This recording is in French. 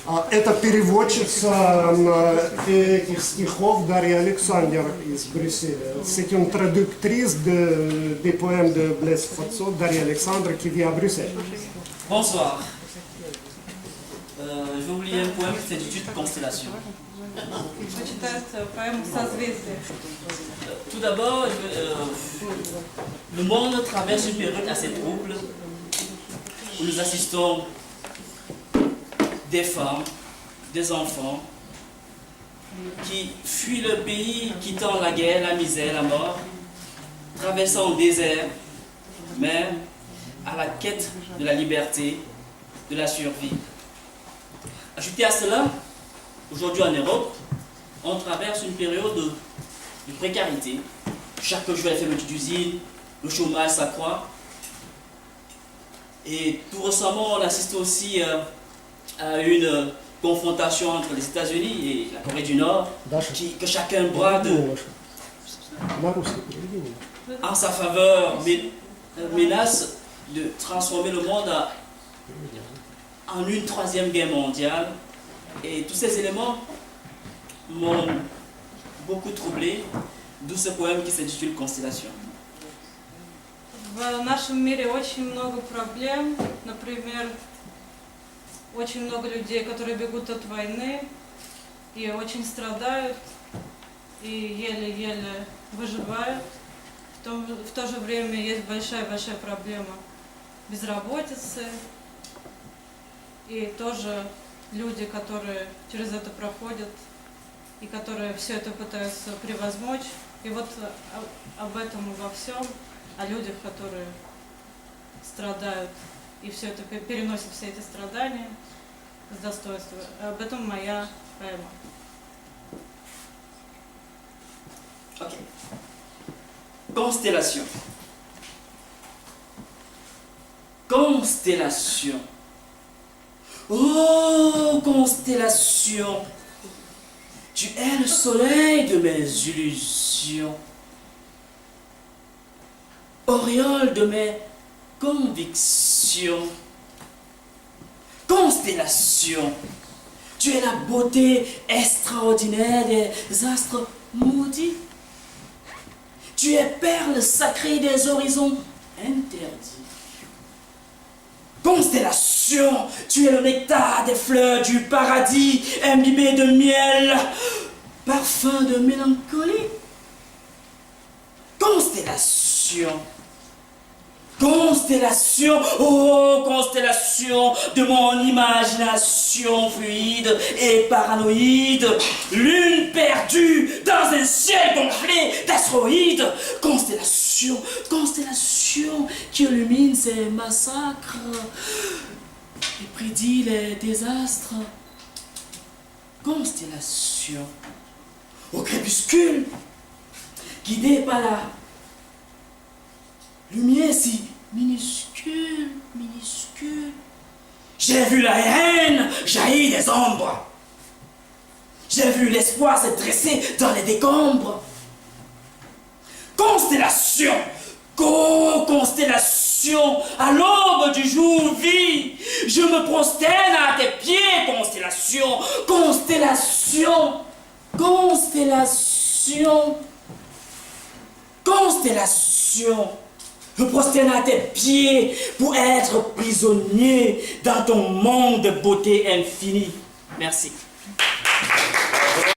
Это переводчица этих стихов Дарья Александр из Брюсселя. C'est une traductrice des poèmes de Blaise Fatso, Дарья Alexandre, qui vit à Bruxelles. Bonsoir. Je vais vous lire un poème qui s'intitule Constellation. Tout d'abord, le monde traverse une période assez trouble où nous assistons des femmes, des enfants qui fuient le pays, quittant la guerre, la misère, la mort, traversant le désert, mais à la quête de la liberté, de la survie. Ajouté à cela, aujourd'hui en Europe, on traverse une période de précarité. Chaque jour, la fermeture d'usines, le chômage s'accroît. Et tout récemment, on assiste aussi à une confrontation entre les États-Unis et la Corée du Nord, que chacun brade en sa faveur, menace de transformer le monde en une troisième guerre mondiale. Et tous ces éléments m'ont beaucoup troublé, d'où ce poème qui s'intitule Constellation. В нашем мире очень много проблем. Например, очень много людей, которые бегут от войны и очень страдают, и еле-еле выживают. В то же время есть большая-большая проблема безработицы. И тоже люди, которые через это проходят, и которые все это пытаются превозмочь. И вот об этом во всем, о людях, которые страдают, и все это переносят все эти страдания с достоинством. Об этом моя поэма. Ok. Constellation. Constellation. Oh, constellation, tu es le soleil de mes illusions, auréole de mes convictions. Constellation, tu es la beauté extraordinaire des astres maudits. Tu es perle sacrée des horizons interdits. Constellation, tu es le nectar des fleurs du paradis, imbibé de miel, parfum de mélancolie. Constellation, constellation, oh constellation de mon imagination fluide et paranoïde, lune perdue dans un ciel gonflé d'astéroïdes. Constellation, constellation qui illumine ces massacres et prédit les désastres. Constellation, au crépuscule, guidée par la lumière si minuscule, minuscule. J'ai vu la haine jaillir des ombres. J'ai vu l'espoir se dresser dans les décombres. Constellation, constellation, à l'aube du jour vie, je me prosterne à tes pieds, constellation, constellation, constellation, constellation. Je prosterne à tes pieds pour être prisonnier dans ton monde de beauté infinie. Merci.